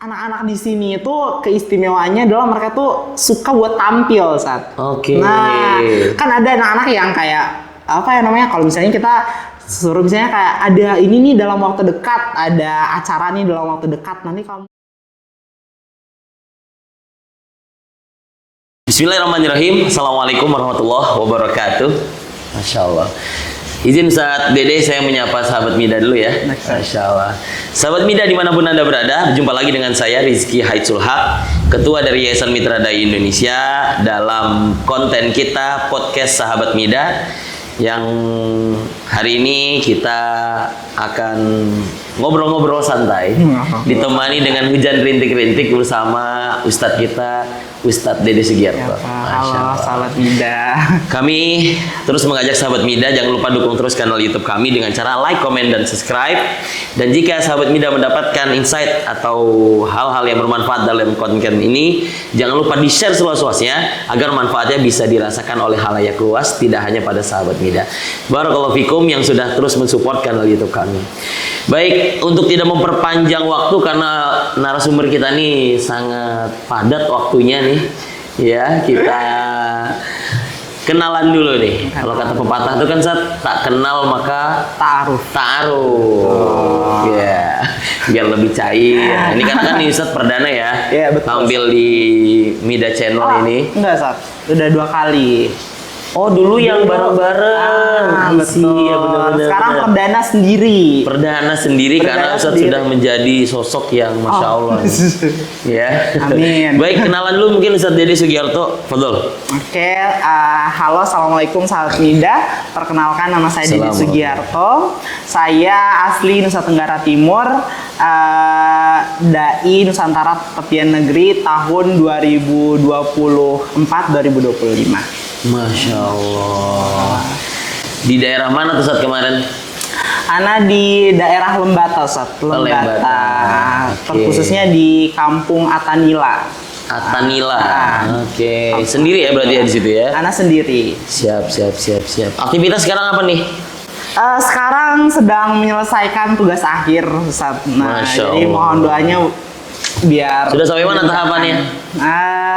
anak-anak di sini itu keistimewaannya adalah mereka tuh suka buat tampil saat. Oke. Nah, kan ada anak-anak yang kayak apa ya namanya? Kalau misalnya kita suruh misalnya kayak ada ini nih dalam waktu dekat, ada acara nih dalam waktu dekat, nanti kamu. Bismillahirrahmanirrahim. Assalamualaikum warahmatullahi wabarakatuh. Masya Allah. Izin saat Dede saya menyapa sahabat Mida dulu ya. Masya Allah. Sahabat Mida dimanapun Anda berada, berjumpa lagi dengan saya Rizky Haidsul Haq, Ketua dari Yayasan Mitra Dai Indonesia, dalam konten kita podcast Sahabat Mida, yang hari ini kita akan ngobrol-ngobrol santai, ditemani dengan hujan rintik-rintik bersama Ustadz kita, Ustadz Dede Sugiarto. Halo sahabat Mida. Kami terus mengajak sahabat Mida, jangan lupa dukung terus kanal YouTube kami dengan cara like, comment, dan subscribe. Dan jika sahabat Mida mendapatkan insight atau hal-hal yang bermanfaat dalam konten ini, jangan lupa di-share seluas-luasnya agar manfaatnya bisa dirasakan oleh halayak luas, tidak hanya pada sahabat Mida. Barakallahu fikum yang sudah terus mensupport kanal YouTube kami. Baik, untuk tidak memperpanjang waktu karena narasumber kita nih sangat padat waktunya nih, ya kita kenalan dulu nih. Kalau kata pepatah itu kan tak kenal maka Ta'aruf. Ya, biar lebih cair. Ini kan Ustadz perdana ya, betul. tampil di Mida Channel ini. Enggak, Sat. Udah 2 kali. Oh, dulu yang bareng-bareng. Betul. Iya, benar-benar. Sekarang perdana sendiri. Perdana sendiri karena Ustadz sudah menjadi sosok yang Masya Allah. Ya. Amin. Baik, kenalan dulu mungkin Ustadz Dede Sugiarto. Fadol. Oke, halo, assalamualaikum sahabat Mida. Perkenalkan, nama saya Dede Sugiarto. Saya asli Nusa Tenggara Timur, Dai Nusantara Tepian Negeri tahun 2024-2025. Masya Allah. Di daerah mana tuh saat kemarin? Ana di daerah Lembata, Sat. Lembata. Terkhususnya di Kampung Atanila. Atanila. Oke. Sendiri ya berarti ya di situ ya? Ana sendiri. Siap. Aktivitas sekarang apa nih? Sekarang sedang menyelesaikan tugas akhir, Sat. Nah, jadi mohon doanya biar sudah sampai mana tahapannya?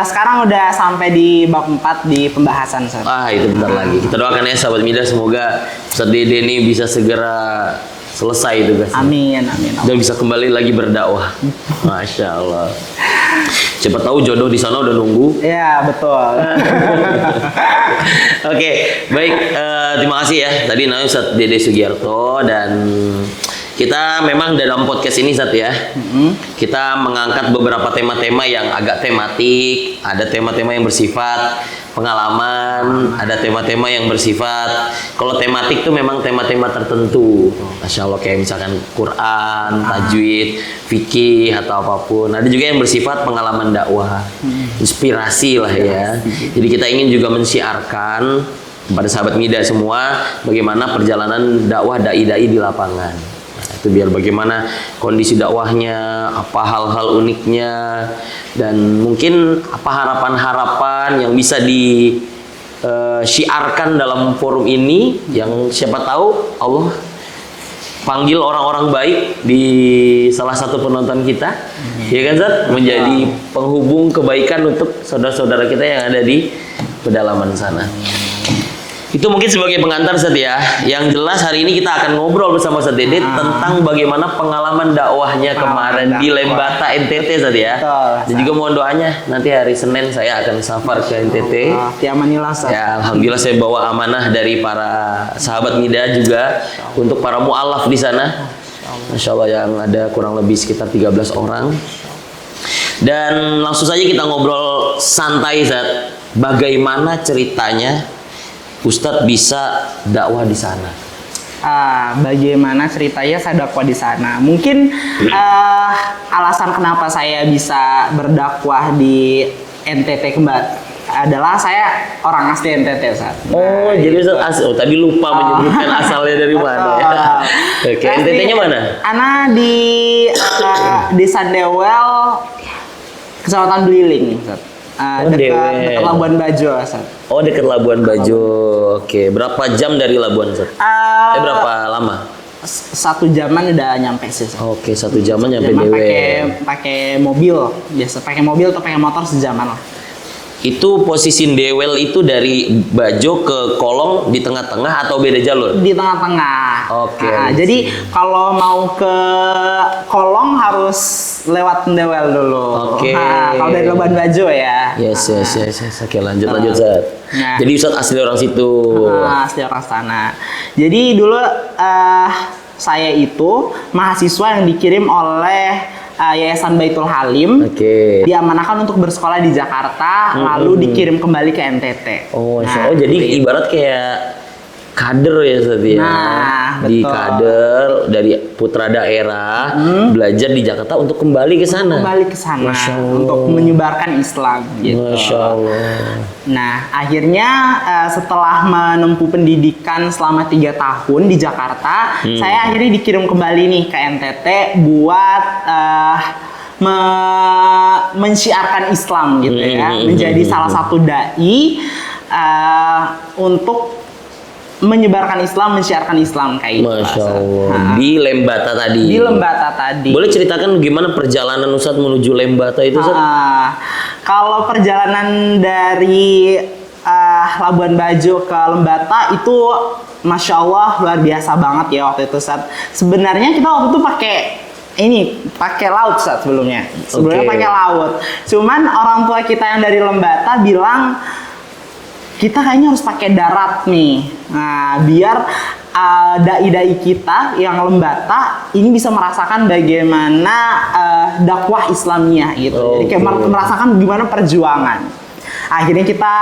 Sekarang udah sampai di bab 4 di pembahasan, Sat. Itu bentar lagi. Kita doakan ya sahabat Mida, semoga Ustadz Dede ini bisa segera selesai tugasnya. Amin. Dan bisa kembali lagi berdakwah. Masya Allah. Siapa tahu jodoh di sana udah nunggu. Ya, betul. Oke, baik. Terima kasih ya. Tadi namanya Ustadz Dede Sugiarto, dan kita memang dalam podcast ini ya, kita mengangkat beberapa tema-tema yang agak tematik, ada tema-tema yang bersifat pengalaman, ada tema-tema yang bersifat, kalau tematik tuh memang tema-tema tertentu, Masya Allah, kayak misalkan Quran, tajwid, fikih atau apapun. Ada juga yang bersifat pengalaman dakwah, inspirasi lah ya. Jadi kita ingin juga mensiarkan kepada sahabat Mida semua bagaimana perjalanan dakwah dai-dai di lapangan. Itu biar bagaimana kondisi dakwahnya, apa hal-hal uniknya, dan mungkin apa harapan-harapan yang bisa disiarkan dalam forum ini, yang siapa tahu Allah panggil orang-orang baik di salah satu penonton kita, ya kan Zat, menjadi penghubung kebaikan untuk saudara-saudara kita yang ada di pedalaman sana. Itu mungkin sebagai pengantar Ustadz ya. Yang jelas hari ini kita akan ngobrol bersama Ustadz Dede tentang bagaimana pengalaman dakwahnya kemarin di Lembata NTT Ustadz ya. Dan juga mohon doanya nanti hari Senin saya akan safar ke NTT. Ya, alhamdulillah saya bawa amanah dari para sahabat Mida juga untuk para mu'alaf di sana. Masya Allah, yang ada kurang lebih sekitar 13 orang. Dan langsung saja kita ngobrol santai Ustadz. Bagaimana ceritanya Ustadz bisa dakwah di sana? Bagaimana ceritanya saya dakwah di sana? Mungkin alasan kenapa saya bisa berdakwah di NTT adalah saya orang asli NTT, Ustaz. Jadi Ustadz tadi lupa menyebutkan asalnya dari mana ya? Oke, NTT-nya mana? Ana di Sandewel, Kecamatan Beliling, Ustaz. Dekat Labuan Bajo, Ustaz. Dekat Labuan Bajo. Oke, berapa jam dari Labuan, Ustaz? Berapa lama? 1 jaman udah nyampe sih. Oke, 1 jaman nyampe Jaman Dewel. pakai mobil, biasa pakai mobil atau pakai motor sejaman lah. Itu posisi Dewel itu dari Bajo ke Kolong di tengah-tengah atau beda jalur? Di tengah-tengah. Oke. Nah, jadi kalau mau ke Kolong harus lewat Dewel dulu. Oke. Nah, kalau dari Labuan Bajo ya. Yes. Oke, lanjut Zat. Nah. Jadi Ustadz asli orang situ. Asli orang sana. Jadi dulu saya itu mahasiswa yang dikirim oleh Yayasan Baitul Halim. Oke. Diamanahkan untuk bersekolah di Jakarta, lalu dikirim kembali ke NTT. Oh, Nah, jadi seperti itu. ibarat kayak kader ya Ustadz ya. Nah, Di betul. kader dari putra daerah belajar di Jakarta untuk kembali ke sana. Kembali ke sana Masya Allah. untuk menyebarkan Islam gitu. Masya Allah. Nah, akhirnya setelah menempuh pendidikan selama 3 tahun di Jakarta, saya akhirnya dikirim kembali nih ke NTT buat mensiarkan Islam gitu ya, menjadi salah satu dai untuk menyebarkan Islam, mensiarkan Islam kayak gitu. Masya Ustaz. Allah. Nah, Di Lembata tadi. di Lembata tadi. Boleh ceritakan gimana perjalanan Ustadz menuju Lembata itu Ustadz? Kalau perjalanan dari Labuan Bajo ke Lembata itu Masya Allah luar biasa banget ya waktu itu Ustaz. Sebenarnya kita waktu itu pakai laut Ustaz sebelumnya. Sebelumnya Oke. pakai laut. Cuman orang tua kita yang dari Lembata bilang kita kayaknya harus pakai darat nih. Nah, biar dai-dai kita yang Lembata ini bisa merasakan bagaimana dakwah Islamiyah gitu. Jadi kayak Oke. merasakan gimana perjuangan. Akhirnya kita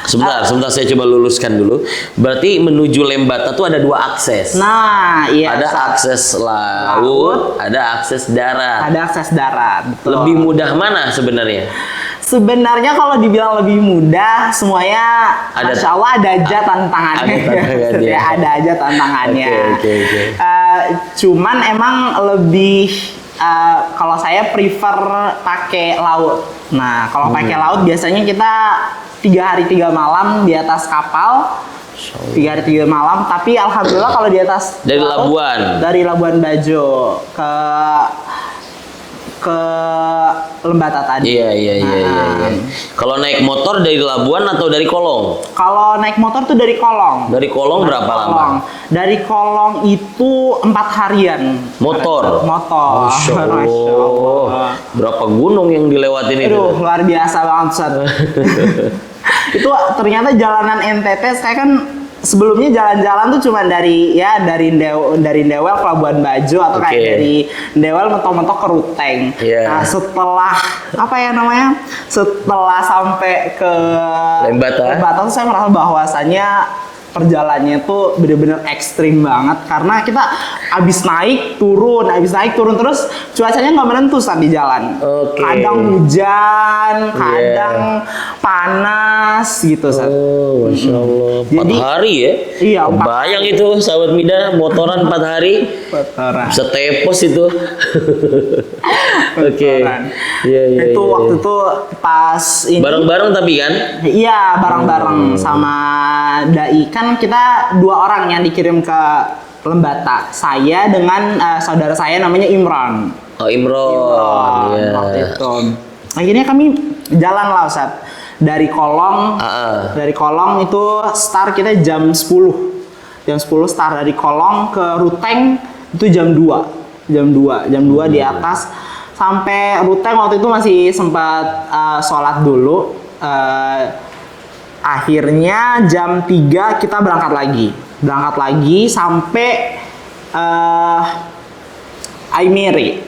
Sebentar, saya coba luluskan dulu. Berarti menuju Lembata tuh ada 2 akses. nah, iya. Ada Ustaz. akses laut, ada akses darat. Ada akses darat. Betul. Lebih mudah mana sebenarnya? Sebenarnya kalau dibilang lebih mudah, semuanya Masya Allah ada aja tantangannya. Ada tantangannya. Ya, ada aja tantangannya. Oke. Cuman emang lebih kalau saya prefer pakai laut. Nah, kalau pakai laut biasanya kita 3 hari 3 malam di atas kapal. 3 hari 3 malam, tapi alhamdulillah kalau di atas Dari laut, Labuan? Dari Labuan Bajo ke Lembata tadi. Iya. Kalau naik motor dari Labuan atau dari Kolong? Kalau naik motor tuh dari Kolong. Dari Kolong berapa lama? Dari Kolong itu 4 harian. Motor? Motor. Masya Masya Allah. Allah. Berapa gunung yang dilewatin itu? Aduh, luar biasa banget Ustaz. Itu ternyata jalanan NTT saya kan sebelumnya jalan-jalan tuh cuma dari Dewel ke Labuan Bajo atau Oke. kayak dari Dewel mentok-mentok ke Ruteng. Iya. Nah, setelah Setelah sampai ke Lembata tuh saya merasa bahwasannya perjalanannya tuh bener-bener ekstrim banget karena kita abis naik turun terus cuacanya nggak menentu saat di jalan. Oke. Kadang hujan, kadang panas gitu Sat. Oh, Masya Allah. 4 Jadi- hari ya? Iya, 4 Bayang itu sahabat Mida, motoran 4 hari. Kotoran. Bisa tepos itu. Oke. Kotoran. Iya. Itu waktu itu pas ini. Bareng-bareng tapi kan? Iya, bareng-bareng sama dai. Kan kita 2 orang yang dikirim ke Lembata. Saya dengan saudara saya namanya Imran. Oh, Imron. Iya. Waktu itu. Akhirnya kami jalan lah Ustaz. Dari Kolong. Dari Kolong itu start kita jam 10. Jam 10 start dari Kolong ke Ruteng itu jam 2. Jam 2 di atas. Sampai Ruteng waktu itu masih sempat sholat dulu. Akhirnya jam 3 kita berangkat lagi sampai Aimere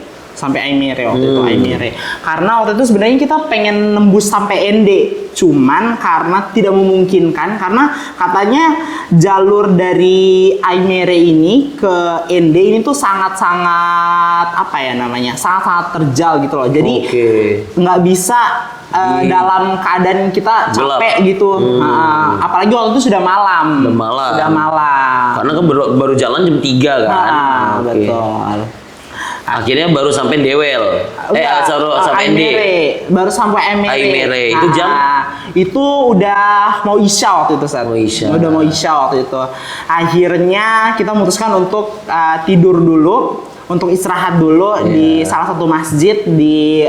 waktu itu Aimere. Karena waktu itu sebenarnya kita pengen nembus sampai ND, cuman karena tidak memungkinkan karena katanya jalur dari Aimere ini ke ND ini tuh sangat-sangat sangat-sangat terjal gitu loh. Jadi Oke. nggak bisa dalam keadaan kita Gelap. capek gitu. Apalagi waktu itu sudah malam. Karena kan baru jalan jam 3 kan? Oke. Betul. Akhirnya baru sampai Dewel. Sampai ND. Baru sampai Emere. Emere. Itu jam? Itu udah mau isya waktu itu, Sat. Mau isya. Udah mau isya waktu itu. Akhirnya kita memutuskan untuk tidur dulu, untuk istirahat dulu di salah satu masjid di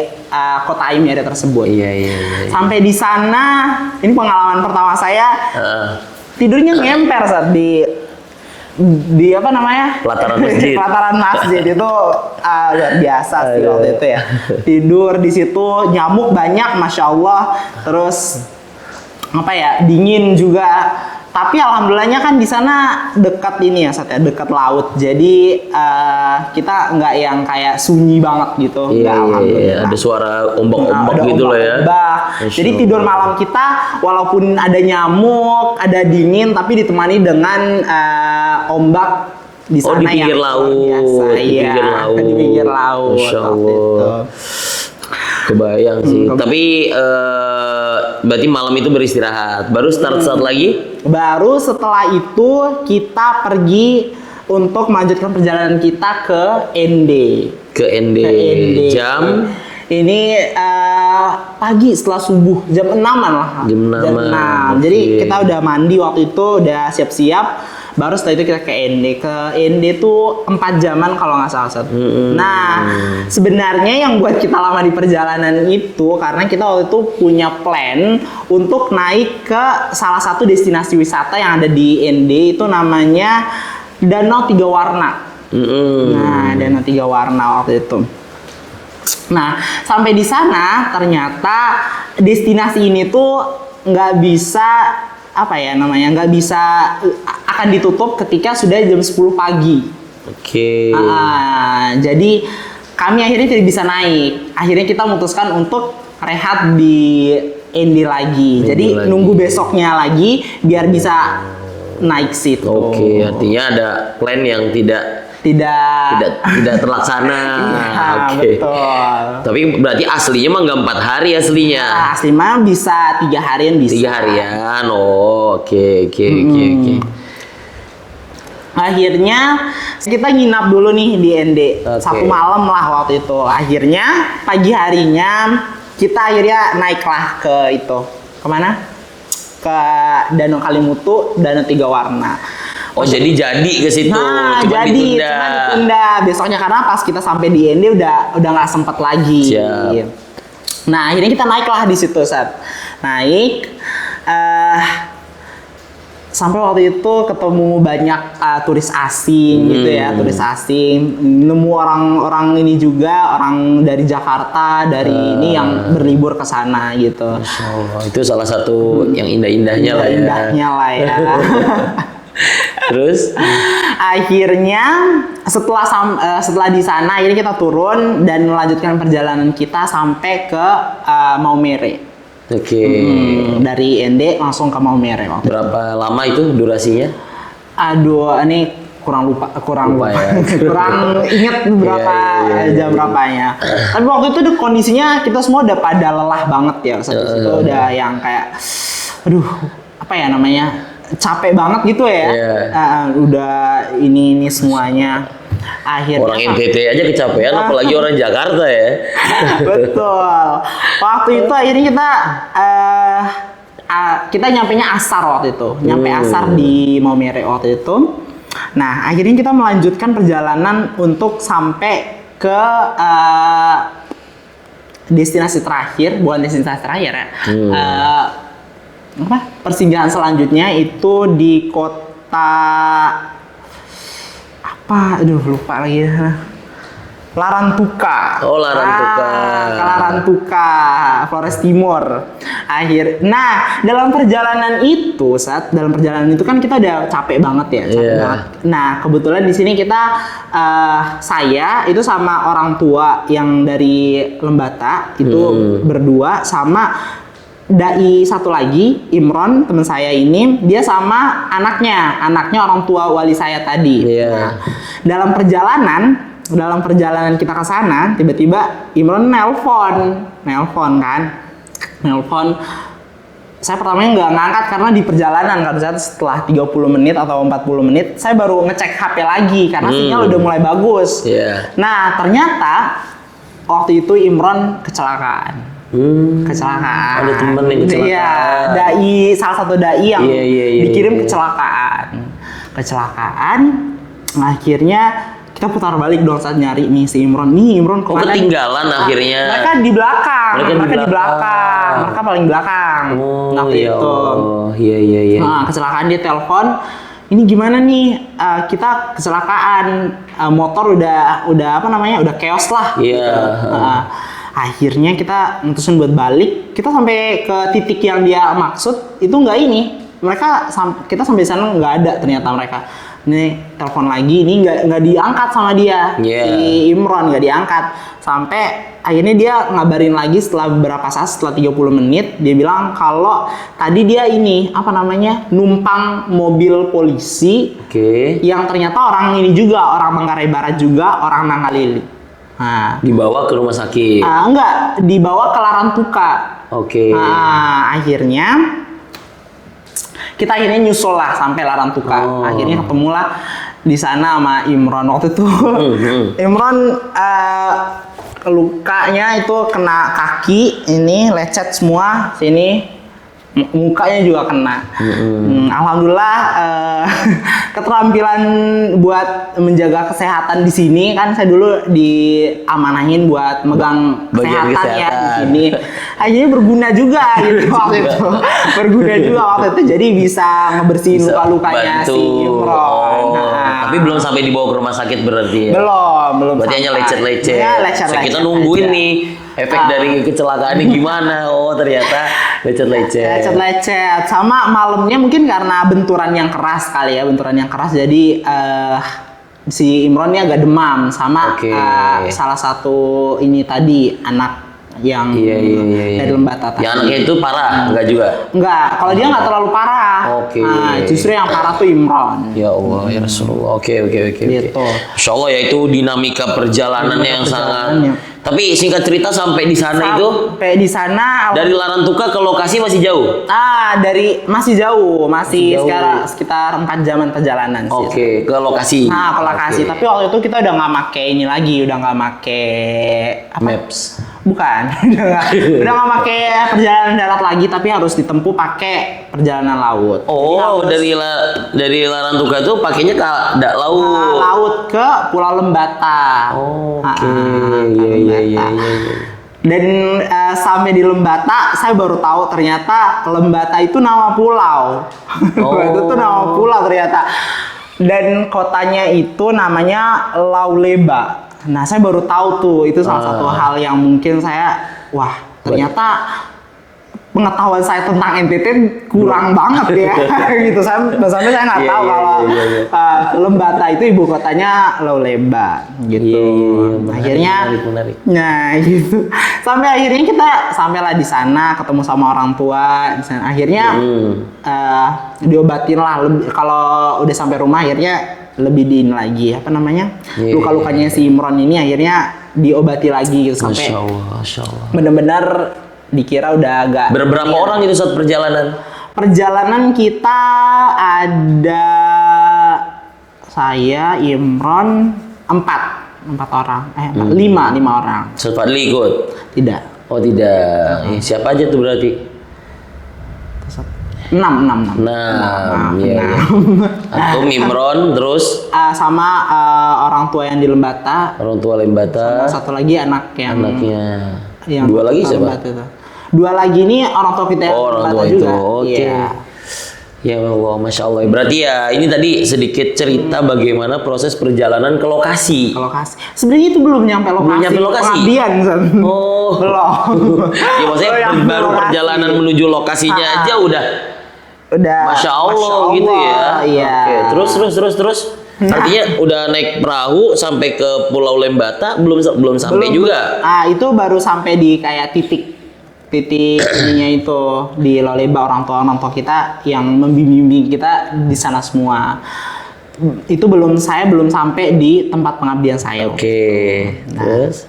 kota Emere tersebut. Iya. Sampai di sana, ini pengalaman pertama saya. Tidurnya ngemper, Sat, di apa namanya, pelataran masjid. Pelataran masjid itu luar biasa sih waktu itu ya. Tidur di situ, nyamuk banyak, masya Allah. Terus apa ya, dingin juga. Tapi alhamdulillahnya kan di sana dekat ini ya, Sat, ya, dekat laut. Jadi kita nggak yang kayak sunyi banget gitu. Iya. Ada suara ombak-ombak gitu lah ya. Jadi tidur malam kita walaupun ada nyamuk, ada dingin, tapi ditemani dengan ombak di sana di pinggir laut. Di pinggir laut. Di pinggir laut. Masya Allah. Kebayang sih. Tapi berarti malam itu beristirahat. Baru start lagi? Baru setelah itu kita pergi untuk melanjutkan perjalanan kita ke ND. Ke ND. Jam? Ini pagi setelah subuh, jam 6-an lah. Jam 6. Jadi kita udah mandi waktu itu, udah siap-siap. Baru setelah itu kita ke ND. Ke ND tuh 4 jaman kalau nggak salah. Nah, sebenarnya yang buat kita lama di perjalanan itu karena kita waktu itu punya plan untuk naik ke salah satu destinasi wisata yang ada di ND, itu namanya Danau Tiga Warna. Nah, Danau Tiga Warna waktu itu. Nah, sampai di sana ternyata destinasi ini tuh nggak bisa nggak bisa akan ditutup ketika sudah jam 10 pagi. Oke. Jadi kami akhirnya tidak bisa naik. Akhirnya kita memutuskan untuk rehat di ND lagi. Jadi nunggu besoknya lagi biar bisa naik situ. Oke, artinya ada plan yang tidak terlaksana. Oke. Betul. Tapi berarti aslinya mah nggak 4 hari aslinya. Asli mah bisa 3 harian bisa. 3 harian. Oke. Akhirnya kita nginap dulu nih di ND. 1 malam lah waktu itu. Akhirnya pagi harinya kita akhirnya naiklah ke itu. Kemana? Ke Danau Kalimutu, Danau Tiga Warna. Jadi ke situ. Nah, cuma ditunda besoknya karena pas kita sampai di ND udah nggak sempet lagi. Siap. Nah, akhirnya kita naiklah di situ, Sat. Naik sampai waktu itu ketemu banyak turis asing gitu ya, turis asing. Nemu orang ini juga, orang dari Jakarta, dari ini yang berlibur ke sana gitu. Masya Allah, itu salah satu yang indah-indahnya lah ya. Indahnya lah ya. Terus akhirnya setelah di sana akhirnya kita turun dan melanjutkan perjalanan kita sampai ke Maumere. Oke. Dari ND langsung ke Maumere waktu. Berapa lama itu durasinya? Aduh, ini kurang lupa ya. Kurang ingat berapa jam berapanya. Tapi waktu itu kondisinya kita semua udah pada lelah banget ya. Itu udah yang kayak aduh, apa ya namanya? Capek banget gitu ya. Udah ini semuanya. Akhirnya orang NTT aja kecapean, apalagi orang Jakarta ya. Betul. Waktu itu akhirnya kita nyampenya asar waktu itu. Nyampe asar di Maumere waktu itu. Nah, akhirnya kita melanjutkan perjalanan untuk sampai ke destinasi terakhir, bukan destinasi terakhir ya. Persinggahan selanjutnya itu di kota apa? Aduh, lupa lagi. Larantuka. Oh, Larantuka. Larantuka, Flores Timur. Nah, dalam perjalanan itu kan kita udah capek banget ya, banget. Nah, kebetulan di sini kita saya itu sama orang tua yang dari Lembata itu berdua, sama dai satu lagi, Imron, teman saya ini, dia sama anaknya orang tua wali saya tadi. Nah, dalam perjalanan kita ke sana, tiba-tiba Imron nelpon, saya pertamanya nggak ngangkat karena di perjalanan kan, setelah 30 menit atau 40 menit saya baru ngecek HP lagi karena sinyal udah mulai bagus. Iya. Nah ternyata waktu itu Imron kecelakaan. Kecelakaan. Ada temen yang kecelakaan. Iya, salah satu dai yang dikirim iya. kecelakaan. Akhirnya kita putar balik dong saat nyari nih si Imron. Nih Imron kemana? Ketinggalan akhirnya. Mereka di belakang. Mereka di belakang. Mereka paling belakang. Waktu ya itu. Allah. Iya. Nah, kecelakaan dia telepon. Ini gimana nih? Kita kecelakaan. Motor udah apa namanya? Udah chaos lah. Iya. Gitu. Akhirnya kita mutusin buat balik. Kita sampai ke titik yang dia maksud itu nggak ini. Kita sampai sana nggak ada ternyata mereka. Ini telepon lagi, ini nggak diangkat sama dia. Si Imron nggak diangkat. Sampai akhirnya dia ngabarin lagi setelah beberapa saat, setelah 30 menit, dia bilang kalau tadi dia ini, apa namanya, numpang mobil polisi. Yang ternyata orang ini juga, orang Manggarai Barat juga, orang Nangalili. Nah, dibawa ke rumah sakit. Enggak, dibawa ke Larantuka. Nah, akhirnya kita nyusul lah sampai Larantuka. Akhirnya ketemulah di sana sama Imron waktu itu. Imron lukanya itu kena kaki, ini lecet semua sini, mukanya juga kena. Alhamdulillah keterampilan buat menjaga kesehatan di sini kan saya dulu diamanahin buat megang kesehatan ya di sini. Akhirnya berguna juga gitu waktu itu. Berguna juga waktu itu, jadi bisa ngebersihin luka-lukanya si Imron. Tapi belum sampai dibawa ke rumah sakit berarti ya? Belum. Berarti hanya lecet-lecet. Ya, lecet-lecet kita nungguin aja. nih efek dari kecelakaannya gimana. Ternyata lecet-lecet. Sama malamnya mungkin karena benturan yang keras kali ya, jadi si Imronnya agak demam sama salah satu ini tadi anak yang dari Lembata tadi. Yang anaknya itu parah, enggak juga? Enggak, kalau dia nggak terlalu parah. Nah, justru yang parah tuh Imron. Ya Allah, ya Rasulullah. Oke. Gitu. Insya Allah ya, itu dinamika perjalanan yang sangat. Tapi singkat cerita sampai di sana sampai di sana dari Larantuka ke lokasi masih jauh? Masih jauh. Sekitar 4 jaman perjalanan sih. Ke lokasi. Nah, ke lokasi. Tapi waktu itu kita udah nggak make ini lagi, udah nggak make Maps. Bukan, udah nggak pakai perjalanan darat lagi, tapi harus ditempuh pakai perjalanan laut. Dari Larantuka itu pakainya ke laut. Laut ke Pulau Lembata. Iya. Dan sampai di Lembata, saya baru tahu ternyata Lembata itu nama pulau. Itu tuh nama pulau ternyata. Dan kotanya itu namanya Lauleba. Nah, saya baru tahu tuh, itu salah satu hal yang mungkin ternyata pengetahuan saya tentang NTT kurang banget ya. Gitu, sampai saya nggak tahu kalau Lembata itu ibu kotanya Lauleba gitu. Akhirnya, menarik. Nah gitu, sampai akhirnya kita sampailah di sana, ketemu sama orang tua di sana. Akhirnya diobatin lah. Kalau udah sampai rumah akhirnya lebih diin lagi luka-lukanya si Imron ini akhirnya diobati lagi gitu sampai Masya Allah. benar-benar dikira udah agak. Berapa orang itu saat perjalanan? Perjalanan kita ada saya, Imron, 4 orang, 5 orang. Ustaz Fadli ikut? Tidak. Oh tidak. Siapa aja tuh berarti? 6. Iya. Atau Imron terus sama orang tua yang di Lembata. Orang tua Lembata. Sama satu lagi anaknya. Yang 2 lagi siapa? 2 lagi ini orang tua kita yang Lembata juga. Oke. Ya Allah, Masya Allah. Berarti ya ini tadi sedikit cerita bagaimana proses perjalanan ke lokasi. Sebenarnya itu belum nyampe lokasi. Belum nyampe lokasi? Pengabdian, belum. Ya maksudnya baru perjalanan menuju lokasinya aja udah Masya Allah gitu ya. Iya. Oke. Terus. Artinya udah naik perahu sampai ke Pulau Lembata belum sampai juga. Itu baru sampai di kayak titik ininya itu di Lauleba, orang tua kita yang membimbing kita di sana semua. Itu saya belum sampai di tempat pengabdian saya. Oke. Terus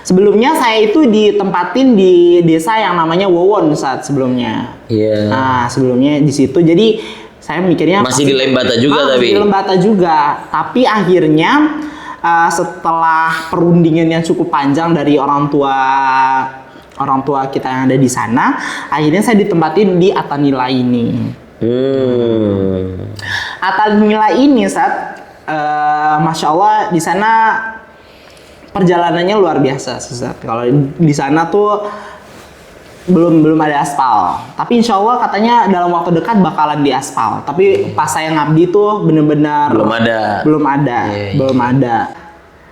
Sebelumnya saya itu ditempatin di desa yang namanya Wowon saat sebelumnya. Iya. Nah, sebelumnya di situ. Jadi saya mikirnya Masih di Lembata juga tapi. di Lembata juga. Tapi akhirnya setelah perundingan yang cukup panjang dari orang tua kita yang ada di sana, akhirnya saya ditempatin di Atanila ini. Atanila ini Masya Allah di sana perjalanannya luar biasa. Kalau di sana tuh belum ada aspal, tapi insya Allah katanya dalam waktu dekat bakalan diaspal. Tapi pas saya ngabdi tuh bener-bener belum ada.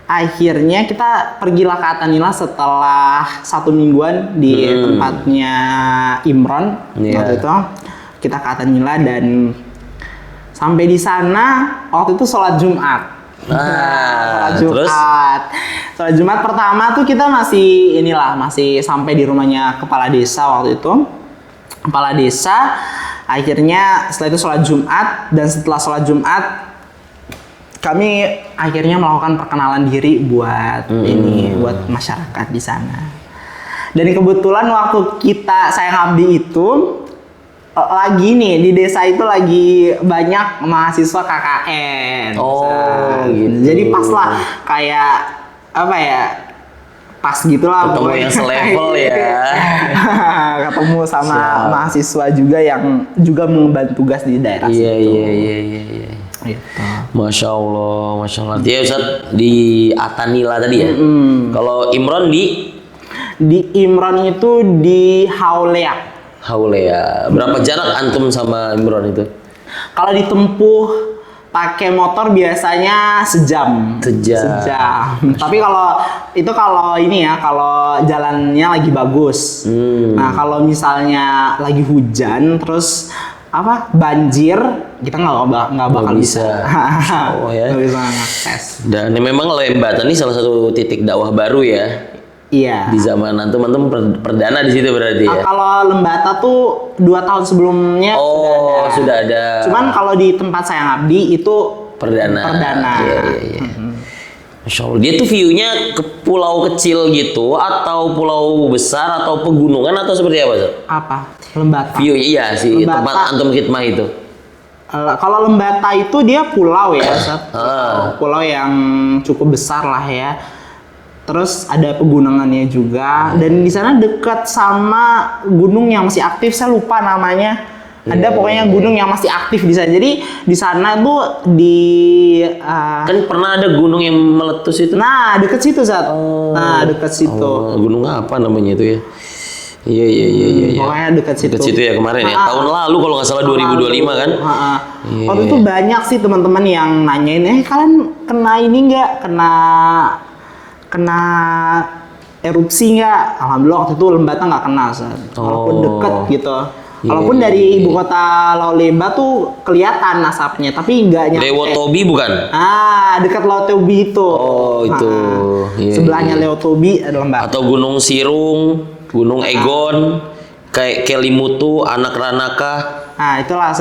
Akhirnya kita pergilah ke Atanila setelah 1 mingguan di tempatnya Imron. Waktu itu kita ke Atanila dan sampai di sana waktu itu sholat Jumat. Sholat Jumat pertama tuh kita masih sampai di rumahnya kepala desa waktu itu. Kepala desa, akhirnya setelah itu sholat Jumat, dan setelah sholat Jumat kami akhirnya melakukan perkenalan diri buat buat masyarakat di sana. Dan kebetulan waktu saya ngabdi itu lagi nih di desa itu lagi banyak mahasiswa KKN. Gitu. Jadi pas lah kayak pas gitulah ketemu yang selevel ya. Ketemu sama mahasiswa juga yang juga mengemban tugas di daerah situ. Iya. Gitu. Masya Allah. Ya Ustaz, di Atanila tadi ya. Kalau Imron di Imron itu di Haulea. Berapa jarak antum sama Imron itu? Kalau ditempuh pakai motor biasanya sejam. Tapi kalau jalannya lagi bagus. Nah, kalau misalnya lagi hujan terus banjir, kita nggak bakal bisa. Nggak bisa ngakses. Dan memang Lembata ini salah satu titik dakwah baru ya. Iya. Di zaman antum perdana di situ berarti ya. Kalau Lembata tuh 2 tahun sebelumnya sudah ada. Cuman kalau di tempat saya ngabdi itu perdana. Iya. Masya Allah. Dia tuh view-nya ke pulau kecil gitu, atau pulau besar, atau pegunungan, atau seperti apa, Zat? Apa? Lembata. View iya sih, tempat antum khidmah itu. Kalau Lembata itu dia pulau ya, Zat. Pulau yang cukup besar lah ya. Terus ada pegunungannya juga, dan di sana dekat sama gunung yang masih aktif, saya lupa namanya. Ada pokoknya gunung yang masih aktif di sana. Jadi di sana tuh kan pernah ada gunung yang meletus itu. Nah, dekat situ, Zat. Dekat situ. Gunung apa namanya itu ya? Iya. Pokoknya dekat situ. Dekat situ ya kemarin ya. Tahun lalu kalau nggak salah 2025 kan. Waktu itu banyak sih teman-teman yang nanyain, kalian kena ini nggak? Kena erupsi nggak? Alhamdulillah waktu itu Lembata nggak kena, walaupun deket gitu. Walaupun dari ibu kota Lauleba tuh kelihatan asapnya, tapi nggak nyampe. Lewotobi bukan? Dekat Lewotobi itu. Itu. Sebelahnya Lewotobi ada Lembata. Atau Gunung Sirung, Gunung Egon, kayak Kelimutu, Anak Ranaka. Itulah.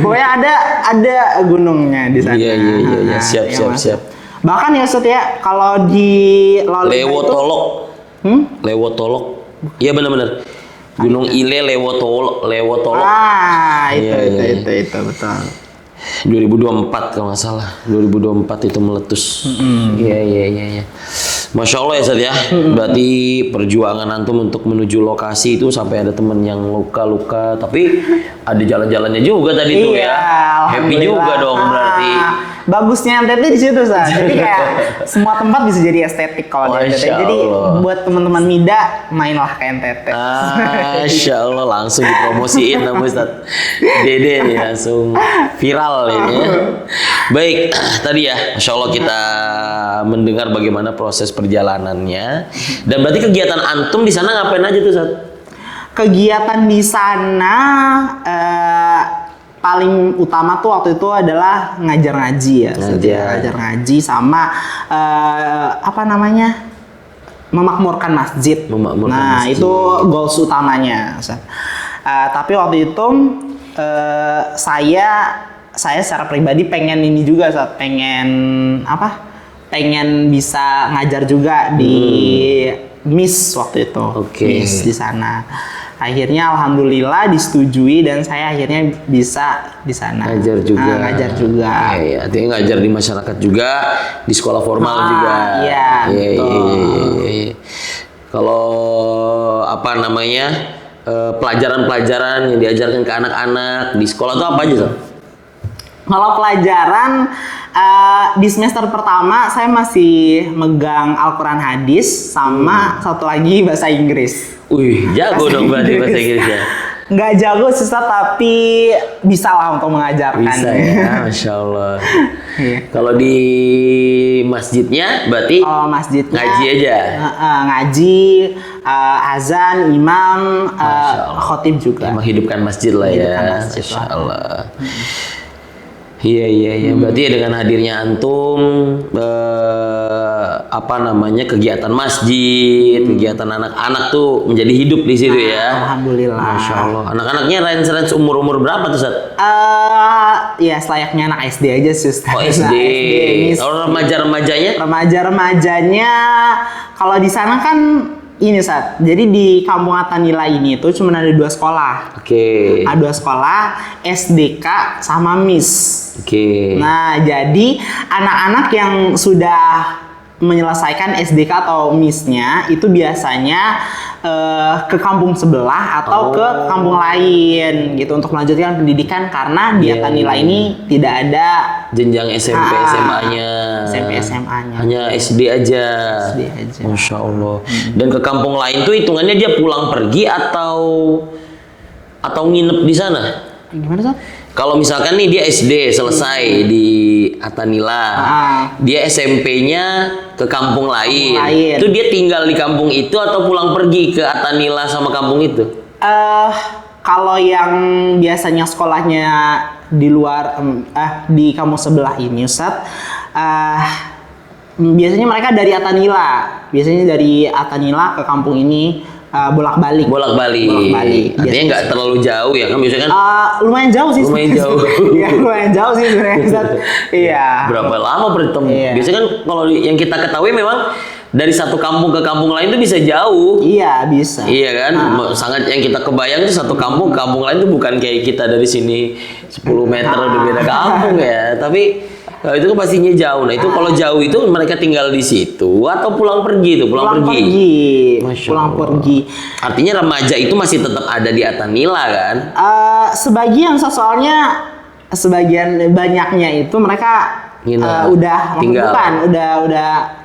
Pokoknya ada gunungnya di sana. Iya. Siap. Bahkan ya Ustaz ya, kalau di Lewotolok. Lewotolok. Iya benar-benar. Gunung Ile Lewotolok. Itu betul. 2024 kalau nggak salah. 2024 itu meletus. Iya. Masya Allah ya Ustaz ya. Berarti perjuangan antum untuk menuju lokasi itu sampai ada teman yang luka-luka, tapi ada jalan-jalannya juga tadi tuh ya. Happy juga dong berarti. Bagusnya NTT di situ, Ustaz. Jadi kayak semua tempat bisa jadi estetik kalau di NTT. Jadi buat teman-teman Mida, mainlah ke NTT. Masya Allah, langsung dipromosiin nama Ustaz Dede nih, langsung viral ini ya. Baik, tadi ya Masya Allah kita mendengar bagaimana proses perjalanannya. Dan berarti kegiatan antum di sana ngapain aja tuh, Ustaz? Kegiatan di sana paling utama tuh waktu itu adalah ngajar ngaji ya. Ngajar ngaji sama memakmurkan masjid. Itu goals utamanya. Tapi waktu itu saya secara pribadi pengen ini juga, pengen pengen bisa ngajar juga di MIS waktu itu. Oke. MIS di sana. Akhirnya alhamdulillah disetujui dan saya akhirnya bisa di sana. Ngajar juga. Ngajar juga. Iya, artinya ngajar di masyarakat juga, di sekolah formal juga. Iya, betul. Iya. Kalau apa namanya pelajaran-pelajaran yang diajarkan ke anak-anak di sekolah itu apa aja, Sob? Kalau pelajaran di semester pertama saya masih megang Al-Quran hadis sama satu lagi bahasa Inggris. Wih, jago dong berarti bahasa Inggrisnya. Nggak jago susah tapi bisa lah untuk mengajarkan. Bisa ya, Masya Allah. Iya. Kalau di masjidnya berarti Kalau masjidnya ngaji aja. Ngaji, azan, imam, khotib juga. Menghidupkan masjid lah ya. Menghidupkan masjid Masya lah. Allah. Iya. Berarti ya dengan hadirnya antum apa namanya kegiatan masjid, kegiatan anak-anak tuh menjadi hidup di situ ya. Alhamdulillah. Masya Allah. Anak-anaknya range umur berapa tuh, Ustaz? Ya selayaknya anak SD aja sih Ustaz. Oh, SD. Ini Kalau remaja-remajanya? Remaja-remajanya kalau di sana kan ini Ustaz. Jadi di Kampung Atanila ini tuh cuma ada 2 sekolah. Oke. Ada 2 sekolah, SDK sama MIS. Oke. Nah, jadi anak-anak yang sudah menyelesaikan SDK atau MIS-nya itu biasanya ke kampung sebelah atau ke kampung lain gitu untuk melanjutkan pendidikan karena di Atanila ini tidak ada jenjang SMP SMA-nya. SMP SMA-nya. Hanya SD aja. SD aja. Masya Allah. Dan ke kampung lain tuh hitungannya dia pulang pergi atau nginep di sana? Gimana Sob? Kalau misalkan nih dia SD selesai di Atanila, dia SMP-nya ke kampung lain. Itu dia tinggal di kampung itu atau pulang pergi ke Atanila sama kampung itu? Kalau yang biasanya sekolahnya di luar di kampung sebelah ini Ustaz, biasanya mereka dari Atanila. Biasanya dari Atanila ke kampung ini bolak-balik. Artinya nggak terlalu jauh ya kan biasanya kan? Lumayan jauh sih. Iya, lumayan jauh sih sebenarnya. Iya. Berapa lama bertemu? Iya. Biasanya kan kalau yang kita ketahui memang dari satu kampung ke kampung lain itu bisa jauh. Iya, bisa. Iya kan? Sangat yang kita kebayang itu satu kampung ke kampung lain itu bukan kayak kita dari sini 10 meter udah beda kampung ya. Tapi itu kan pastinya jauh. Nah itu kalau jauh itu mereka tinggal di situ atau pulang pergi tuh? Pulang pergi. Pulang pergi. Artinya remaja itu masih tetap ada di Atanila kan? Sebagian soalnya sebagian banyaknya itu mereka udah tinggal. Udah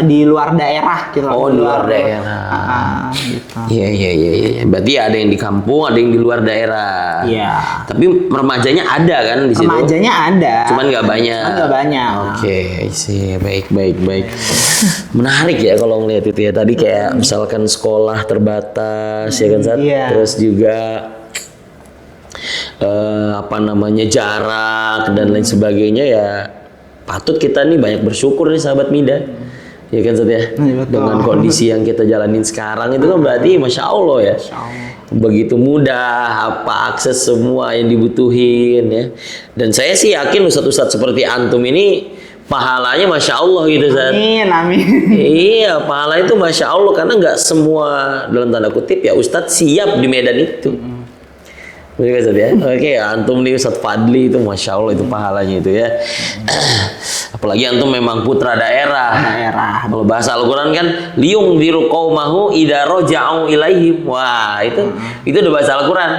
di luar daerah gitu. Oh, di luar daerah. Gitu. Iya. Berarti ada yang di kampung, ada yang di luar daerah. Iya. Tapi remajanya ada kan di situ? Remajanya ada. Cuman nggak banyak. Oke, sih. Baik. Menarik ya kalau ngeliat itu ya. Tadi kayak misalkan sekolah terbatas ya kan, Sat? Iya. Terus juga jarak dan lain sebagainya ya. Patut kita nih banyak bersyukur nih sahabat Mida. Ya kan Sat ya? Dengan kondisi yang kita jalanin sekarang itu kan berarti Masya Allah ya. Begitu mudah akses semua yang dibutuhin ya. Dan saya sih yakin ustadz-ustadz seperti antum ini pahalanya Masya Allah gitu Sat. Amin. Iya, pahala itu Masya Allah karena nggak semua dalam tanda kutip ya ustadz siap di medan itu. Betul Ustaz ya? Oke, antum nih Ustaz Fadli itu Masya Allah itu pahalanya itu ya. Apalagi antum memang putra daerah. Kalau bahasa Al-Quran kan liung diru qaumahu idza raja'u ilaihim. Wah, itu udah bahasa Al-Quran.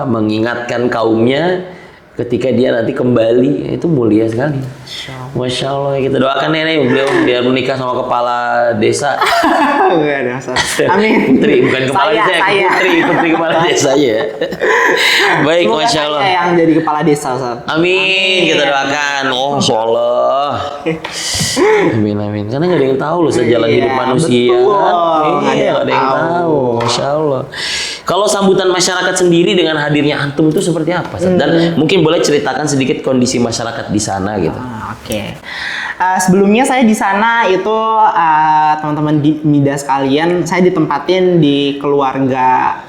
Mengingatkan kaumnya ketika dia nanti kembali, itu mulia sekali. Masya Allah, kita doakan nenek beliau biar menikah sama kepala desa. Amin. Putri, bukan kepala desa, putri kepala desa ya. Baik, semoga Masya Allah. saya yang jadi kepala desa, Ustaz. Amin, kita doakan. Oh, Masya Allah. Amin. Karena nggak ada yang tahu loh sejalan hidup manusia. Nggak ada yang tahu. Masya Allah. Kalau sambutan masyarakat sendiri dengan hadirnya antum itu seperti apa? Dan mungkin boleh ceritakan sedikit kondisi masyarakat di sana gitu. Oke. Sebelumnya saya di sana itu teman-teman di Mida sekalian, saya ditempatin di keluarga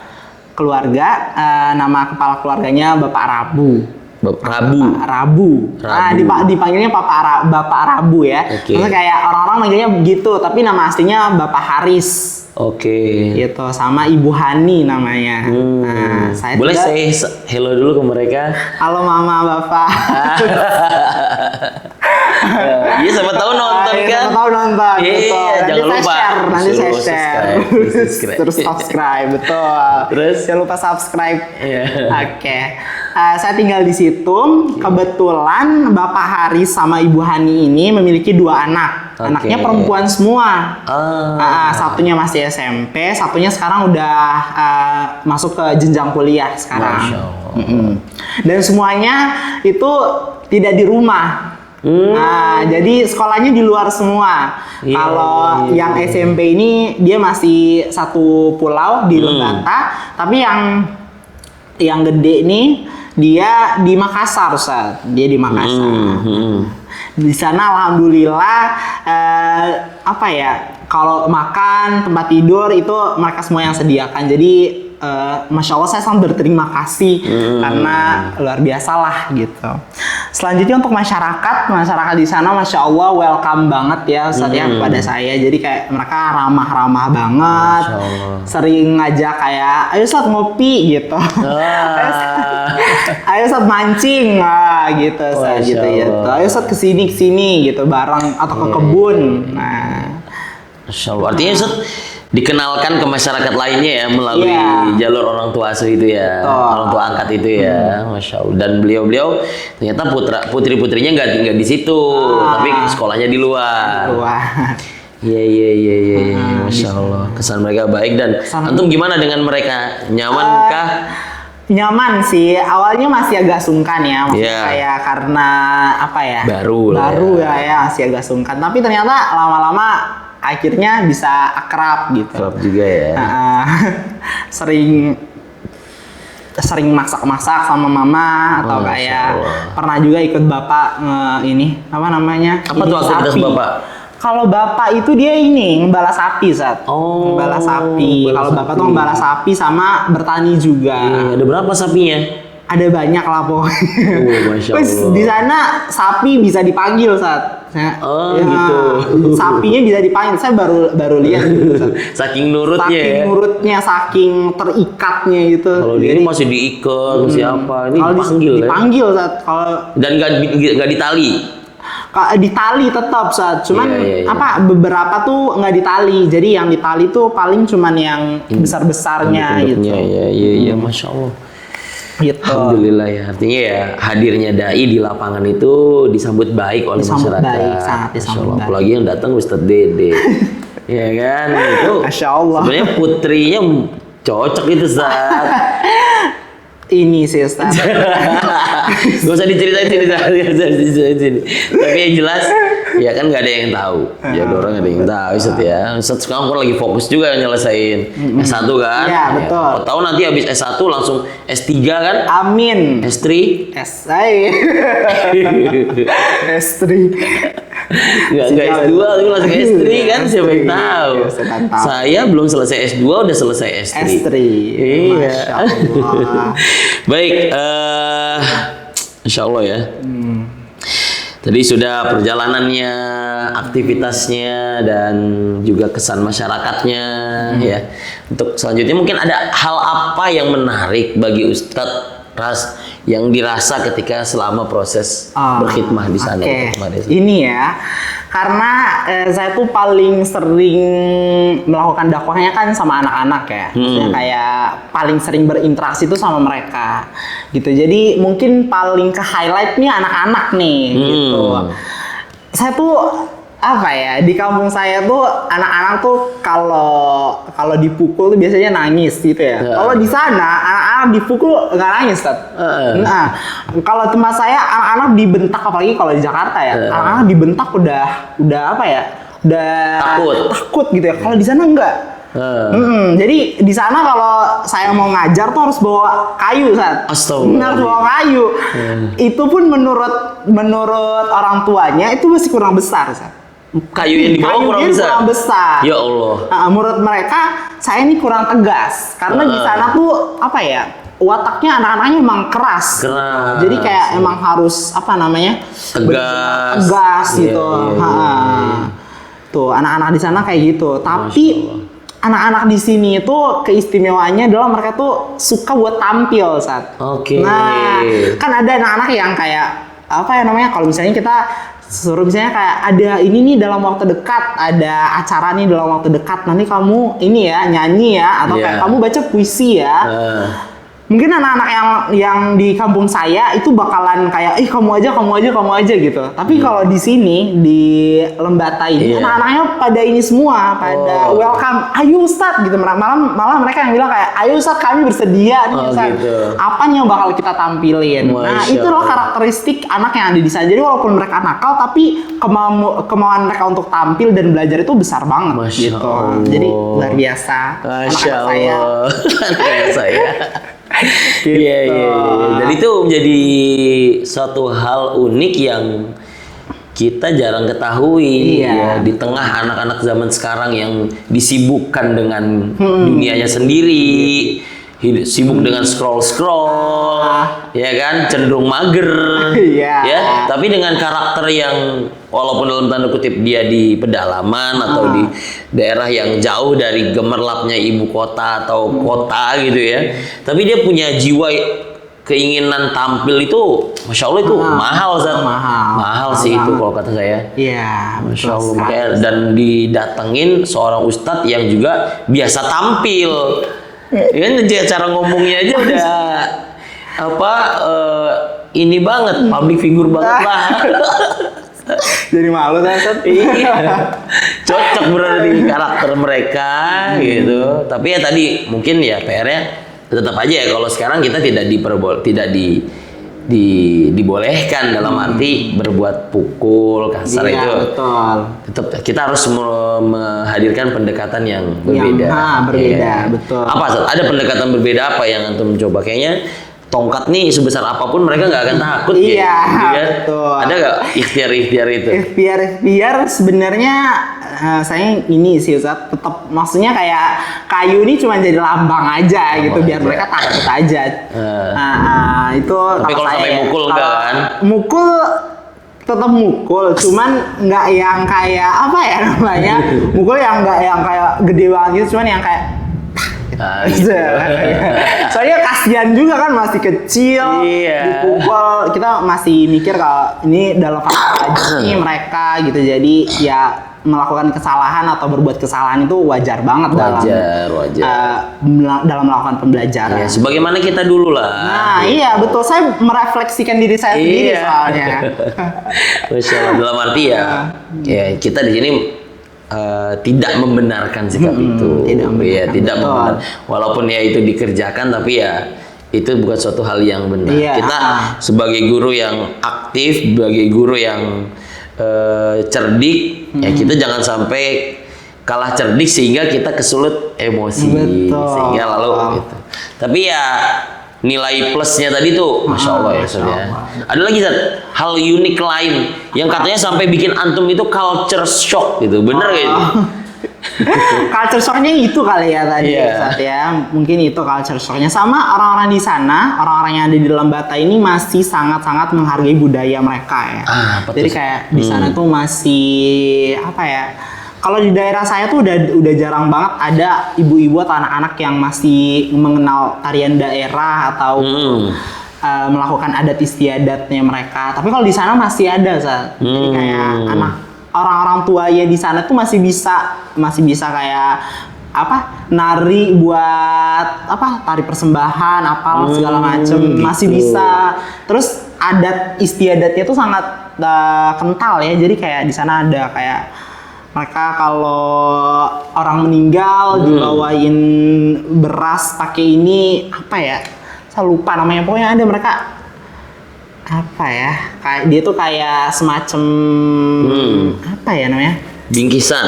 nama kepala keluarganya Bapak Rabu. Rabu. Rabu. Nah, dipanggilnya Bapak Rabu ya. Oke. Terus kayak orang-orang manggilnya begitu, tapi nama aslinya Bapak Haris. Oke. Gitu, sama Ibu Hani namanya. Nah, saya boleh juga, say hello dulu ke mereka. halo Mama, Bapak. Iya, siapa tahu nonton Iya, kan? siapa tahu nonton. Iya, Betul. jangan Nanti lupa. saya share, nanti saya Suruh share. subscribe. Terus subscribe, betul. Terus? Jangan lupa subscribe. Iya. Oke. Saya tinggal di situ. Kebetulan Bapak Haris sama Ibu Hani ini memiliki 2 anak. Oke. Anaknya perempuan semua. Ah. Satunya masih SMP, satunya sekarang udah masuk ke jenjang kuliah sekarang. Masya Allah. Dan semuanya itu tidak di rumah. Nah, jadi sekolahnya di luar semua. Iya, Kalau yang SMP ini dia masih satu pulau di Lembata, tapi yang gede nih dia di Makassar, Ustaz. Dia di Makassar. Di sana alhamdulillah apa ya? Kalau makan, tempat tidur itu mereka semua yang sediakan. Jadi Masya Allah saya sangat berterima kasih karena luar biasa lah gitu. Selanjutnya untuk masyarakat di sana Masya Allah welcome banget ya Ustaz ya kepada saya. Jadi kayak mereka ramah-ramah banget. Masya Allah. Sering ngajak kayak ayo Ustaz ngopi gitu. Ayo Ustaz mancing gitu Ustaz Masya gitu ya. Allah. Ayo Ustaz kesini gitu bareng atau ke kebun. Nah, Masya Allah. Artinya Ustaz dikenalkan ke masyarakat lainnya ya melalui jalur orang tua asuh itu ya, orang tua angkat itu ya, Masya Allah. Dan beliau ternyata putri-putrinya nggak di situ, tapi sekolahnya di luar. Iya, Masya Allah. Kesan mereka baik dan antum gimana dengan mereka? Nyamankah? Nyaman sih. Awalnya masih agak sungkan ya, maksudnya Iya. kayak karena apa ya? Baru ya, masih agak sungkan. Tapi ternyata lama-lama akhirnya bisa akrab gitu. Klub juga ya. Sering masak-masak sama mama atau Masya kayak Allah. pernah juga ikut bapak ini apa namanya? Apa tuh aktivitas sapi. bapak? Kalau bapak itu dia ini ngebala sapi, Sat. Oh, Ngebala sapi. ngebala Kalau bapak sapi. tuh ngebala sapi sama bertani juga. Ada berapa sapinya? Ada banyak lah pokoknya. Masya Terus Allah. di sana sapi bisa dipanggil Sat. Gitu. Sapinya bisa dipanggil. Saya baru lihat gitu, Sat. Saking nurutnya Saking ya. nurutnya, saking terikatnya gitu. Kalau di ini masih diikat, masih apa? Ini Kalau dipanggil ya. dipanggil Sat. Kalau Dan nggak ditali. ditali tetap Sat. Cuman Iya. apa beberapa tuh nggak ditali. Jadi yang ditali tuh paling cuman yang besar-besarnya gitu. Iya, Masya Allah. Gitu. Alhamdulillah ya. Artinya ya hadirnya dai di lapangan itu disambut baik oleh Disambut masyarakat. baik, sangat Masya disambut Allah. baik. Apalagi yang datang Ustadz Dede. Ya kan? Itu Masya Allah. sebenarnya putrinya cocok itu saat. Ini sih Ustaz. Gak usah diceritain sini. Tapi yang jelas ya kan nggak ada yang tahu. Ya ada orang nggak ada yang tahu Ustaz ya. Ustaz sekarang kan lagi fokus juga nyelesain S1 kan. Iya, betul. Tahu nanti habis S1 langsung S3 kan? Amin. S3. S3. Nggak S2 tapi langsung S3 kan siapa yang tahu. Iya, siapa yang tahu. Saya belum selesai S2 udah selesai S3. S3. Iya. Masya Allah. Baik, Insya Allah ya. Tadi sudah perjalanannya, aktivitasnya, dan juga kesan masyarakatnya ya. Untuk selanjutnya mungkin ada hal apa yang menarik bagi Ustadz Ras yang dirasa ketika selama proses berkhidmah di sana. Oke. Kemarin. Ini ya, karena saya tuh paling sering melakukan dakwahnya kan sama anak-anak ya. Maksudnya kayak paling sering berinteraksi itu sama mereka gitu. Jadi mungkin paling ke highlightnya anak-anak nih gitu. Saya tuh apa ya, di kampung saya tuh anak-anak tuh kalau dipukul tuh biasanya nangis gitu ya. Kalau di sana anak-anak dipukul nggak nangis, Tat. Nah, kalau tempat saya anak-anak dibentak, apalagi kalau di Jakarta ya, anak-anak dibentak udah apa ya, udah takut gitu ya. Kalau di sana enggak. Jadi di sana kalau saya mau ngajar tuh harus bawa kayu, Sat. Astagfirullah. Harus bawa kayu. Itu pun menurut orang tuanya itu masih kurang besar, Sat. Kayu yang dibawa kurang besar. Ya Allah. Menurut mereka saya ini kurang tegas karena di sana tuh apa ya, wataknya anak-anaknya emang keras. Keras. Jadi kayak emang harus apa namanya? Tegas. Tegas gitu. Iya, iya, Ha. iya. Tuh, anak-anak di sana kayak gitu. Tapi Allah. anak-anak di sini itu keistimewaannya adalah mereka tuh suka buat tampil saat. Oke. Nah, kan ada anak-anak yang kayak apa ya namanya? Kalau misalnya kita suruh misalnya kayak ada ini nih dalam waktu dekat, ada acara nih dalam waktu dekat. Nanti kamu ini ya nyanyi ya, atau kayak Iya. kamu baca puisi ya. Mungkin anak-anak yang di kampung saya itu bakalan kayak kamu aja gitu. Tapi kalau di sini di Lembata ini Iya. anak-anaknya pada ini semua, pada welcome. Ayo Ustadz gitu. Malah mereka yang bilang kayak ayo Ustadz kami bersedia nih Ustadz. Gitu. Apa nih yang bakal kita tampilin? Nah, Masya itulah Allah. karakteristik anak yang ada di sana. Jadi walaupun mereka nakal tapi kemauan mereka untuk tampil dan belajar itu besar banget Masya gitu. Allah. Jadi luar biasa. Masya Anak-anak saya. Allah. Kayak saya. Gitu. Iya, iya, iya. Dan itu menjadi suatu hal unik yang kita jarang ketahui Iya. ya, di tengah anak-anak zaman sekarang yang disibukkan dengan dunianya sendiri, sibuk dengan scroll ya kan, cenderung mager. Iya. Ya, tapi dengan karakter yang walaupun dalam tanda kutip dia di pedalaman atau di daerah yang jauh dari gemerlapnya ibu kota atau kota gitu ya, tapi dia punya jiwa keinginan tampil itu, masya Allah itu mahal, Zat. Mahal sih itu kalau kata saya. Iya, Masya betul Allah. sekali. Makanya, dan didatengin seorang ustadz yang juga biasa tampil. Ya kan, cara ngomongnya aja udah apa ini banget, public figure banget lah. Jadi malu kan, Ustaz? Iya. Cocok berarti karakter mereka gitu. Tapi ya tadi mungkin ya PR-nya tetap aja ya, kalau sekarang kita tidak dibolehkan dalam arti berbuat pukul kasar Iya, itu. betul. Tetap kita harus menghadirkan pendekatan yang berbeda. Berbeda, Iya. betul. Apa Zat? Ada pendekatan berbeda apa yang antum coba? Kayaknya tongkat nih sebesar apapun mereka nggak akan takut gitu, Iya, gitu kan? betul. Ada nggak ikhtiar-ikhtiar itu? Biar sebenarnya saya ini sih Ustaz, tetap maksudnya kayak kayu ini cuma jadi lambang aja gitu, biar aja. mereka takut aja. Itu Tapi kalau sampai saya, mukul enggak kalau kan? Mukul tetap mukul, cuman nggak yang kayak apa ya namanya, mukul yang nggak yang kayak gede banget gitu, cuman yang kayak Gitu. soalnya kasihan juga kan, masih kecil, Iya. dipukul, kita masih mikir kalau ini dalam fase belajar nih mereka gitu, jadi ya melakukan kesalahan atau berbuat kesalahan itu wajar banget Wajar. dalam melakukan pembelajaran. Ya, sebagaimana kita dulu lah. Nah iya betul, saya merefleksikan diri saya sendiri Iya. soalnya. Masya Allah, dalam arti ya kita di sini tidak membenarkan sikap itu. tidak membenarkan, Ya, tidak betul. membenarkan. Walaupun ya itu dikerjakan, tapi ya itu bukan suatu hal yang benar. Iya, Kita sebagai guru yang aktif, sebagai guru yang cerdik, ya kita jangan sampai kalah cerdik sehingga kita kesulut emosi, Betul. sehingga lalu gitu. Tapi ya nilai plusnya tadi tuh, masya Allah ya Ustaz ya. Ada lagi Zat, hal unik lain yang katanya sampai bikin antum itu culture shock gitu, bener gak itu? Culture shocknya itu kali ya tadi Iya. Ustaz ya, mungkin itu culture shocknya. Sama orang-orang di sana, orang-orang yang ada di dalam Bata ini masih sangat-sangat menghargai budaya mereka ya. Apa Jadi tuh? kayak di sana tuh masih apa ya? Kalau di daerah saya tuh udah jarang banget ada ibu-ibu atau anak-anak yang masih mengenal tarian daerah atau melakukan adat istiadatnya mereka. Tapi kalau di sana masih ada, Ustaz. Jadi kayak anak orang-orang tuanya di sana tuh masih bisa kayak apa nari buat apa tari persembahan apa segala macem masih bisa. Terus adat istiadatnya tuh sangat kental ya. Jadi kayak di sana ada kayak mereka kalau orang meninggal dibawain beras pakai ini apa ya? Saya lupa namanya. Pokoknya ada mereka apa ya? Kayak dia tuh kayak semacam apa ya namanya? Bingkisan.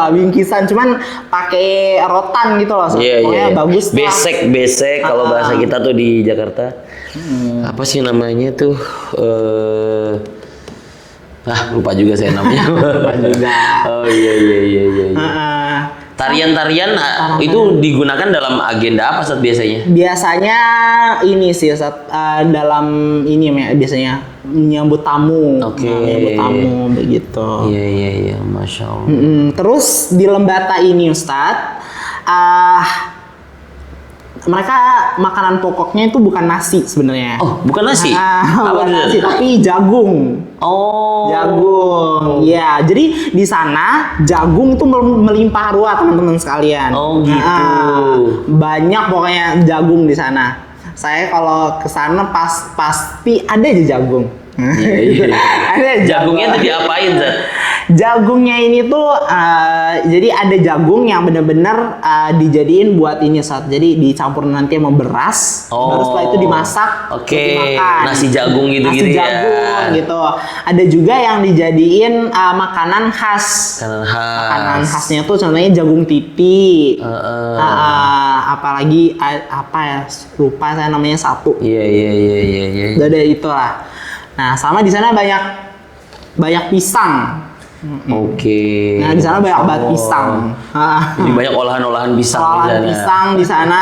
Bingkisan cuman pakai rotan gitu loh. Pokoknya bagus lah. Besek kalau bahasa kita tuh di Jakarta. Apa sih namanya tuh? Lupa juga saya namanya. Lupa juga. Oh iya. Tarian-tarian itu digunakan dalam agenda apa Ustaz biasanya? Biasanya ini sih Ustaz, dalam ini biasanya menyambut tamu. Oke. Menyambut tamu begitu. Iya, Masya Allah. Terus di Lembata ini Ustaz, mereka makanan pokoknya itu bukan nasi sebenarnya. Oh, bukan nasi? Apa Bukan itu? nasi, tapi jagung. Oh. Jagung, ya. Jadi di sana jagung itu melimpah ruah teman-teman sekalian. Oh, gitu. Banyak pokoknya jagung di sana. Saya kalau ke sana pasti ada aja jagung. Iya. Ada Jagungnya itu diapain, Zat? Jagungnya ini tuh jadi ada jagung yang benar-benar dijadiin buat ini saat. Jadi dicampur nanti sama beras, baru setelah itu dimasak, Oke. untuk dimakan. Nasi jagung gitu-gitu Nasi ya. jagung gitu. Ada juga yang dijadiin makanan khas. Makanan khas. Makanan khasnya tuh contohnya jagung tipi. Apalagi apa ya? Lupa saya namanya satu. Iya. Ada itulah. Nah, sama di sana banyak pisang. Oke. Nah, di sana banyak banget pisang. Jadi banyak olahan-olahan pisang Olahan pisang di sana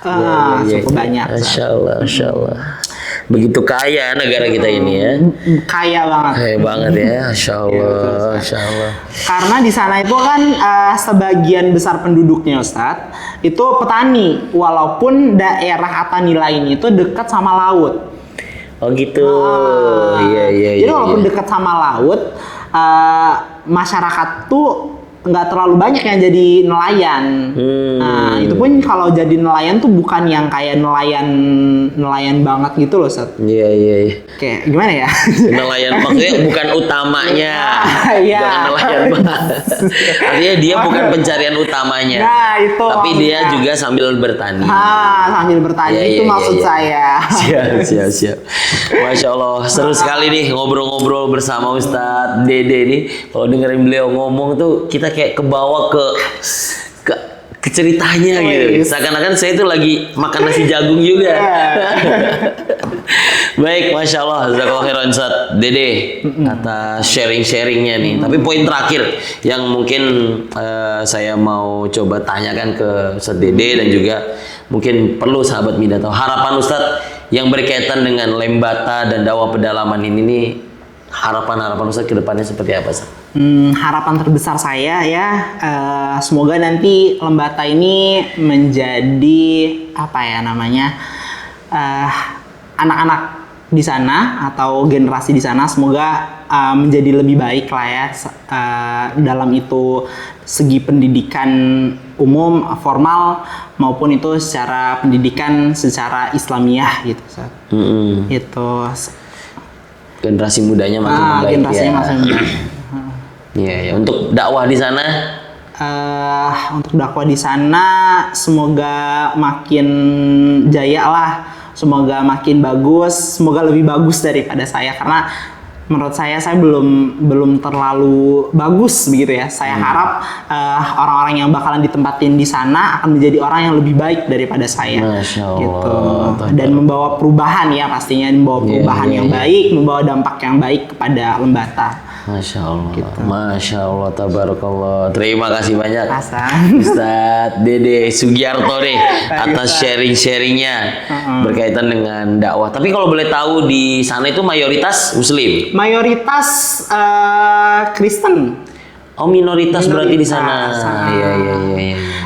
Iya. cukup banyak. Masya Allah. Begitu kaya negara kita ini ya. Kaya banget. Kaya banget ya, Masya Allah. Karena di sana itu kan sebagian besar penduduknya Ustadz itu petani, walaupun daerah Atani lain itu dekat sama laut. Oh gitu. Iya. Jadi walaupun dekat sama laut, masyarakat tuh nggak terlalu banyak yang jadi nelayan. Nah, itu pun kalau jadi nelayan tuh bukan yang kayak nelayan banget gitu loh, Sat. Iya. Kayak gimana ya? Nelayan maksudnya bukan utamanya. Iya. Jangan nelayan banget. Artinya dia bukan pencarian utamanya. Nah, itu tapi dia maksudnya. juga sambil bertani. Sambil bertani itu maksud saya. Siap. Masya Allah, seru sekali nih ngobrol-ngobrol bersama Ustadz Dede nih. Kalau dengerin beliau ngomong tuh kita kayak kebawa ke ceritanya gitu. Seakan-akan saya itu lagi makan nasi jagung juga. Baik, Masya Allah, jazakallahu khairan Ustadz Dede atas sharing-sharingnya nih. Tapi poin terakhir yang mungkin saya mau coba tanyakan ke Ustadz Dede dan juga mungkin perlu sahabat Mida tahu harapan Ustadz yang berkaitan dengan Lembata dan dakwah pedalaman ini nih, harapan Ustadz ke depannya seperti apa Ustadz? Harapan terbesar saya ya, semoga nanti Lembata ini menjadi apa ya namanya, anak-anak di sana atau generasi di sana semoga menjadi lebih baik lah ya, dalam itu segi pendidikan umum formal maupun itu secara pendidikan secara Islamiyah gitu. Itu generasi mudanya makin membaik generasinya ya. makin membaik. Iya. Untuk dakwah di sana? Untuk dakwah di sana semoga makin jaya lah, semoga makin bagus, semoga lebih bagus daripada saya karena menurut saya belum terlalu bagus begitu ya. Saya harap orang-orang yang bakalan ditempatin di sana akan menjadi orang yang lebih baik daripada saya. Masya Allah. Gitu. Dan membawa perubahan ya pastinya, membawa perubahan yang baik, membawa dampak yang baik kepada Lembata. Masya Allah, Gitu. Masya Allah, tabarakallah. Terima kasih banyak Hasan. Ustadz Dede Sugiarto nih atas sharing-sharingnya berkaitan dengan dakwah. Tapi kalau boleh tahu di sana itu mayoritas Muslim? Mayoritas Kristen. Oh minoritas berarti di sana. Iya.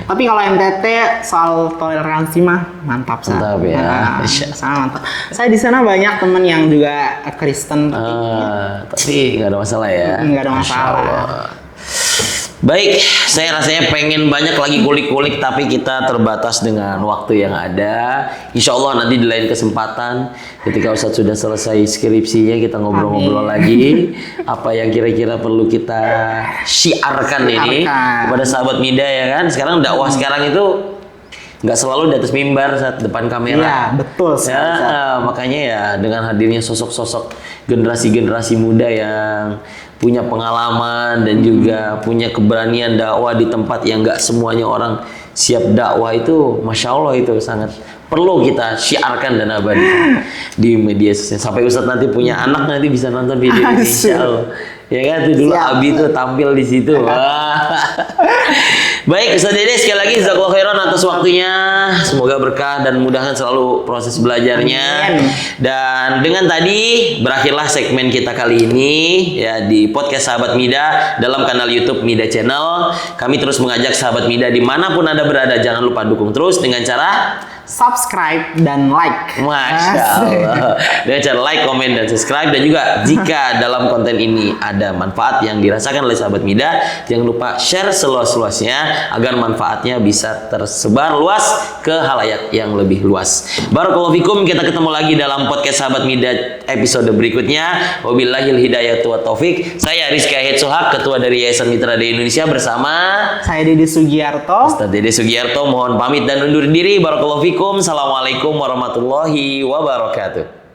Tapi kalau NTT soal toleransi mah mantap. Mantap ya. Sangat mantap. Saya di sana banyak temen yang juga Kristen. Tapi nggak ada masalah ya. Nggak ada Masya masalah. Allah. Baik, saya rasanya pengen banyak lagi kulik-kulik tapi kita terbatas dengan waktu yang ada. Insya Allah nanti di lain kesempatan ketika Ustadz sudah selesai skripsinya kita ngobrol-ngobrol lagi apa yang kira-kira perlu kita syiarkan ini kepada sahabat Mida ya kan. Sekarang dakwah sekarang itu nggak selalu di atas mimbar saat depan kamera. Iya, betul. Ya, makanya ya dengan hadirnya sosok-sosok generasi-generasi muda yang punya pengalaman dan juga punya keberanian dakwah di tempat yang nggak semuanya orang siap dakwah itu, Masya Allah itu sangat perlu kita syiarkan dan abadikan di media sosial. Sampai Ustadz nanti punya anak nanti bisa nonton video ini, Insya Allah. Ya kan, itu dulu Abi tuh tampil di situ. Wah. Baik, Ustaz Dede sekali lagi jazakallahu khairan atas waktunya. Semoga berkah dan mudahan selalu proses belajarnya. Amin. Dan dengan tadi berakhirlah segmen kita kali ini ya di podcast Sahabat Mida dalam kanal YouTube Mida Channel. Kami terus mengajak sahabat Mida dimanapun Anda berada, jangan lupa dukung terus dengan cara Subscribe dan like. Masya Allah. Dengan cara like, komen, dan subscribe. Dan juga jika dalam konten ini ada manfaat yang dirasakan oleh sahabat Mida, jangan lupa share seluas-luasnya agar manfaatnya bisa tersebar luas ke halayak yang lebih luas. Barakallahu fikum, kita ketemu lagi dalam podcast sahabat Mida episode berikutnya. Wabillahil hidayatu wa taufik. Saya Rizky Ahid Sohak, ketua dari Yayasan Mitra Dai Indonesia, bersama Saya Dede Sugiarto. Ustaz Dede Sugiarto. Mohon pamit dan undur diri. Barakallahu fikum. Assalamualaikum warahmatullahi wabarakatuh.